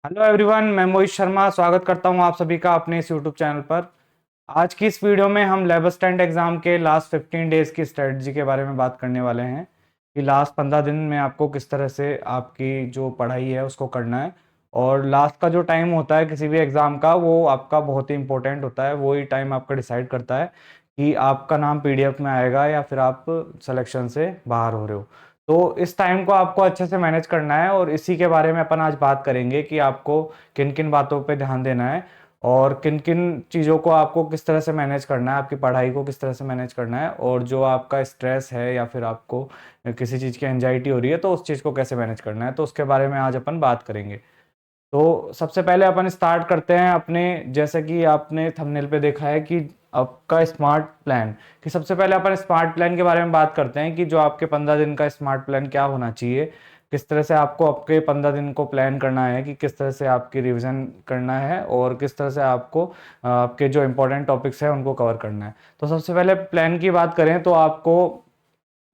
Hello everyone, मैं मोहित शर्मा स्वागत करता हूं आप सभी का अपने इस यूट्यूब चैनल पर। आज की इस वीडियो में हम लेबर स्टैंड एग्ज़ाम के लास्ट 15 डेज़ की स्ट्रेटजी के बारे में बात करने वाले हैं कि लास्ट 15 दिन में आपको किस तरह से आपकी जो पढ़ाई है उसको करना है। और लास्ट का जो टाइम होता है किसी भी एग्ज़ाम का, वो आपका बहुत ही इंपॉर्टेंट होता है। वही टाइम आपका डिसाइड करता है कि आपका नाम पीडीएफ में आएगा या फिर आप सिलेक्शन से बाहर हो रहे हो। तो इस टाइम को आपको अच्छे से मैनेज करना है और इसी के बारे में अपन आज बात करेंगे कि आपको किन किन बातों पे ध्यान देना है और किन किन चीज़ों को आपको किस तरह से मैनेज करना है, आपकी पढ़ाई को किस तरह से मैनेज करना है, और जो आपका स्ट्रेस है या फिर आपको किसी चीज़ की एंजाइटी हो रही है तो उस चीज़ को कैसे मैनेज करना है, तो उसके बारे में आज अपन बात करेंगे। तो सबसे पहले अपन स्टार्ट करते हैं अपने, जैसे कि आपने थंबनेल पे देखा है कि आपका स्मार्ट प्लान, कि सबसे पहले अपन स्मार्ट प्लान के बारे में बात करते हैं कि जो आपके 15 दिन का स्मार्ट प्लान क्या होना चाहिए। किस तरह से आपको आपके 15 दिन को प्लान करना है, कि किस तरह से आपकी रिवीजन करना है और किस तरह से आपको आपके जो इंपॉर्टेंट टॉपिक्स हैं उनको कवर करना है। तो सबसे पहले प्लान की बात करें तो आपको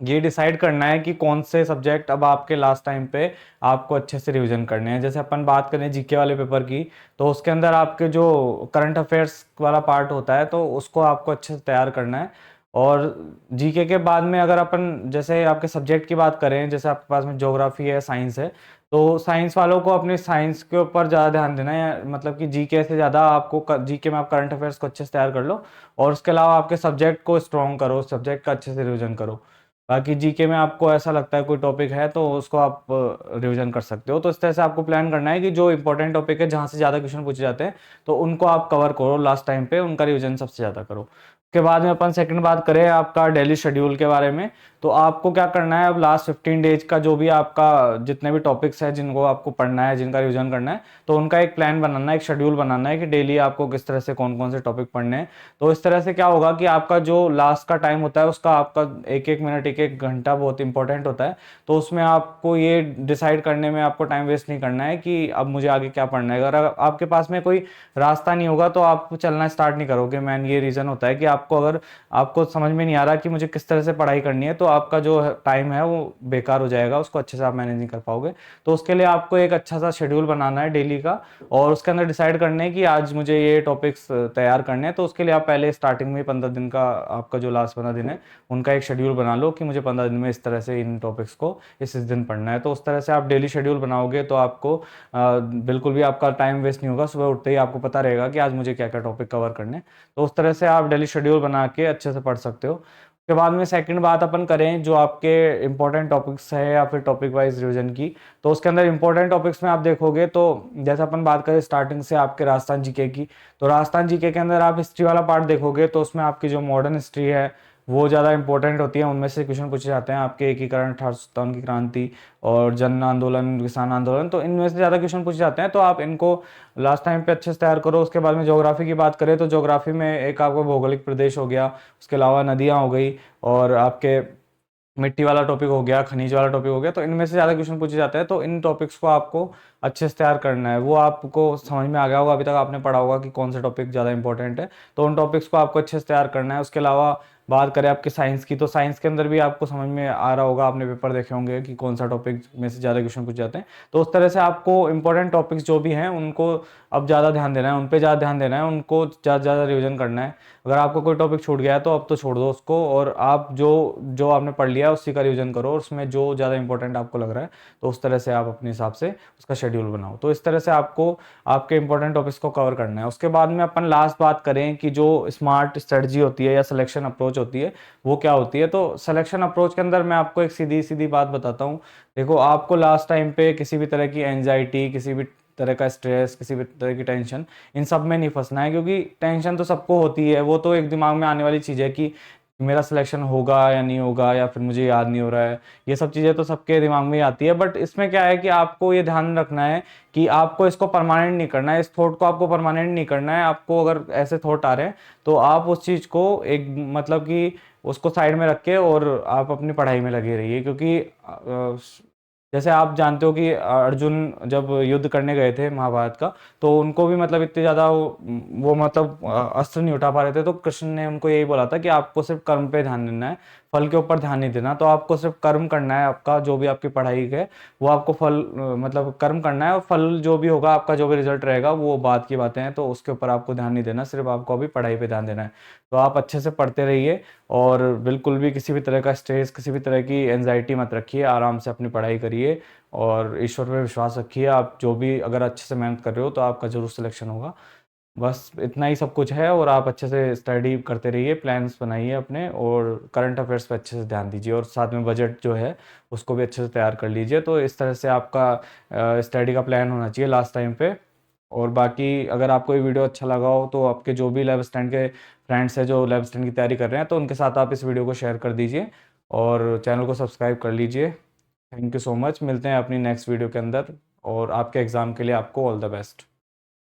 ये डिसाइड करना है कि कौन से सब्जेक्ट अब आपके लास्ट टाइम पे आपको अच्छे से रिवीजन करने हैं। जैसे अपन बात करें जीके वाले पेपर की, तो उसके अंदर आपके जो करंट अफेयर्स वाला पार्ट होता है तो उसको आपको अच्छे से तैयार करना है। और जीके के बाद में अगर अपन जैसे आपके सब्जेक्ट की बात करें, जैसे आपके पास में ज्योग्राफी है, साइंस है, तो साइंस वालों को अपने साइंस के ऊपर ज़्यादा ध्यान देना है, या मतलब कि जीके से ज़्यादा आपको जीके में आप करंट अफेयर्स को अच्छे से तैयार कर लो और उसके अलावा आपके सब्जेक्ट को स्ट्रॉन्ग करो, सब्जेक्ट का अच्छे से रिवीजन करो। बाकी जीके में आपको ऐसा लगता है कोई टॉपिक है तो उसको आप रिवीजन कर सकते हो। तो इस तरह से आपको प्लान करना है कि जो इंपॉर्टेंट टॉपिक है जहाँ से ज़्यादा क्वेश्चन पूछे जाते हैं तो उनको आप कवर करो लास्ट टाइम पे, उनका रिवीजन सबसे ज़्यादा करो। उसके बाद में अपन सेकंड बात करें आपका डेली शेड्यूल के बारे में, तो आपको क्या करना है, अब लास्ट 15 डेज का जो भी आपका जितने भी टॉपिक्स हैं जिनको आपको पढ़ना है, जिनका रिवीजन करना है, तो उनका एक प्लान बनाना है, एक शेड्यूल बनाना है कि डेली आपको किस तरह से कौन कौन से टॉपिक पढ़ने हैं। तो इस तरह से क्या होगा कि आपका जो लास्ट का टाइम होता है उसका आपका एक एक मिनट, एक एक घंटा बहुत इंपॉर्टेंट होता है। तो उसमें आपको ये डिसाइड करने में आपको टाइम वेस्ट नहीं करना है कि अब मुझे आगे क्या पढ़ना है। अगर आपके पास में कोई रास्ता नहीं होगा तो आप चलना स्टार्ट नहीं करोगे। मैन ये रीज़न होता है कि आपको अगर आपको समझ में नहीं आ रहा कि मुझे किस तरह से पढ़ाई करनी है तो आपका जो टाइम है वो बेकार हो जाएगा, उसको अच्छे से आप मैनेज नहीं कर पाओगे। तो उसके लिए आपको एक अच्छा सा शेड्यूल बनाना है डेली का, और उसके अंदर डिसाइड करना है कि आज मुझे ये टॉपिक्स तैयार करने हैं। तो उसके लिए आप पहले स्टार्टिंग में 15 दिन का, आपका जो लास्ट 15 दिन है उनका एक शेड्यूल बना लो कि मुझे 15 दिन में इस तरह से इन टॉपिक्स को इस दिन पढ़ना है। तो उस तरह से आप डेली शेड्यूल बनाओगे तो आपको बिल्कुल भी आपका टाइम वेस्ट नहीं होगा। सुबह उठते ही आपको पता रहेगा कि आज मुझे क्या क्या टॉपिक कवर करने हैं। तो उस तरह से आप डेली शेड्यूल बना के अच्छे से पढ़ सकते हो। उसके बाद में सेकंड बात अपन करें जो आपके इंपॉर्टेंट टॉपिक्स है या फिर टॉपिक वाइज रिवीजन की, तो उसके अंदर इंपॉर्टेंट टॉपिक्स में आप देखोगे तो जैसे अपन बात करें स्टार्टिंग से आपके राजस्थान जीके की, तो राजस्थान जीके के अंदर आप हिस्ट्री वाला पार्ट देखोगे तो उसमें आपकी जो मॉडर्न हिस्ट्री है वो ज़्यादा इंपॉर्टेंट होती है। उनमें से क्वेश्चन पूछे जाते हैं आपके एकीकरण, 1857 की क्रांति और जन आंदोलन, किसान आंदोलन, तो इनमें से ज़्यादा क्वेश्चन पूछे जाते हैं। तो आप इनको लास्ट टाइम पे अच्छे से तैयार करो। उसके बाद में ज्योग्राफी की बात करें तो ज्योग्राफी में एक आपका भौगोलिक प्रदेश हो गया, उसके अलावा नदियाँ हो गई और आपके मिट्टी वाला टॉपिक हो गया, खनिज वाला टॉपिक हो गया, तो इनमें से ज़्यादा क्वेश्चन पूछे जाते हैं। तो इन टॉपिक्स को आपको अच्छे से तैयार करना है। वो आपको समझ में आ गया होगा, अभी तक आपने पढ़ा होगा कि कौन सा टॉपिक ज़्यादा इंपॉर्टेंट है, तो उन टॉपिक्स को आपको अच्छे से तैयार करना है। उसके अलावा बात करें आपके साइंस की, तो साइंस के अंदर भी आपको समझ में आ रहा होगा, आपने पेपर देखे होंगे कि कौन सा टॉपिक में से ज़्यादा क्वेश्चन पूछे जाते हैं। तो उस तरह से आपको इंपॉर्टेंट टॉपिक्स जो भी हैं उनको अब ज़्यादा ध्यान देना है, उन पे ज़्यादा ध्यान देना है, उनको ज़्यादा ज़्यादा रिवीजन करना है। अगर आपको कोई टॉपिक छूट गया है तो अब तो छोड़ दो उसको, और आप जो जो आपने पढ़ लिया है उसी का रिवीजन करो, और उसमें जो ज़्यादा इंपॉर्टेंट आपको लग रहा है तो उस तरह से आप अपने हिसाब से उसका शेड्यूल बनाओ। तो इस तरह से आपको आपके इंपॉर्टेंट टॉपिक्स को कवर करना है। उसके बाद में अपन लास्ट बात करें कि जो स्मार्ट स्ट्रेटजी होती है या सिलेक्शन अप्रोच होती है वो क्या होती है। तो सिलेक्शन अप्रोच के अंदर मैं आपको एक सीधी सीधी बात बताता हूँ। देखो, आपको लास्ट टाइम पे किसी भी तरह की एंजाइटी, किसी भी तरह का स्ट्रेस, किसी भी तरह की टेंशन, इन सब में नहीं फंसना है, क्योंकि टेंशन तो सबको होती है। वो तो एक दिमाग में आने वाली चीज़ है कि मेरा सिलेक्शन होगा या नहीं होगा, या फिर मुझे याद नहीं हो रहा है। ये सब चीज़ें तो सबके दिमाग में ही आती है। बट इसमें क्या है कि आपको ये ध्यान रखना है कि आपको इसको परमानेंट नहीं करना है, इस थॉट को आपको परमानेंट नहीं करना है। आपको अगर ऐसे थॉट आ रहे हैं तो आप उस चीज़ को एक मतलब कि उसको साइड में रख के और आप अपनी पढ़ाई में लगे रहिए। क्योंकि जैसे आप जानते हो कि अर्जुन जब युद्ध करने गए थे महाभारत का, तो उनको भी मतलब इतने ज़्यादा वो मतलब अस्त्र नहीं उठा पा रहे थे, तो कृष्ण ने उनको यही बोला था कि आपको सिर्फ कर्म पे ध्यान देना है, फल के ऊपर ध्यान नहीं देना। तो आपको सिर्फ कर्म करना है, आपका जो भी आपकी पढ़ाई है वो आपको फल मतलब कर्म करना है, और फल जो भी होगा, आपका जो भी रिजल्ट रहेगा वो बाद की बातें हैं, तो उसके ऊपर आपको ध्यान नहीं देना, सिर्फ आपको अभी पढ़ाई पे ध्यान देना है। तो आप अच्छे से पढ़ते रहिए और बिल्कुल भी किसी भी तरह का स्ट्रेस, किसी भी तरह की एंजाइटी मत रखिए, आराम से अपनी पढ़ाई करिए और ईश्वर पे विश्वास रखिए। आप जो भी अगर अच्छे से मेहनत कर रहे हो तो आपका ज़रूर सिलेक्शन होगा। बस इतना ही सब कुछ है, और आप अच्छे से स्टडी करते रहिए, प्लान्स बनाइए अपने, और करंट अफेयर्स पे अच्छे से ध्यान दीजिए, और साथ में बजट जो है उसको भी अच्छे से तैयार कर लीजिए। तो इस तरह से आपका स्टडी का प्लान होना चाहिए लास्ट टाइम पे। और बाकी अगर आपको ये वीडियो अच्छा लगा हो तो आपके जो भी लेब स्टैंड के फ्रेंड्स हैं जो लेब स्टैंड की तैयारी कर रहे हैं, तो उनके साथ आप इस वीडियो को शेयर कर दीजिए और चैनल को सब्सक्राइब कर लीजिए। थैंक यू सो मच, मिलते हैं अपनी नेक्स्ट वीडियो के अंदर, और आपके एग्ज़ाम के लिए आपको ऑल द बेस्ट।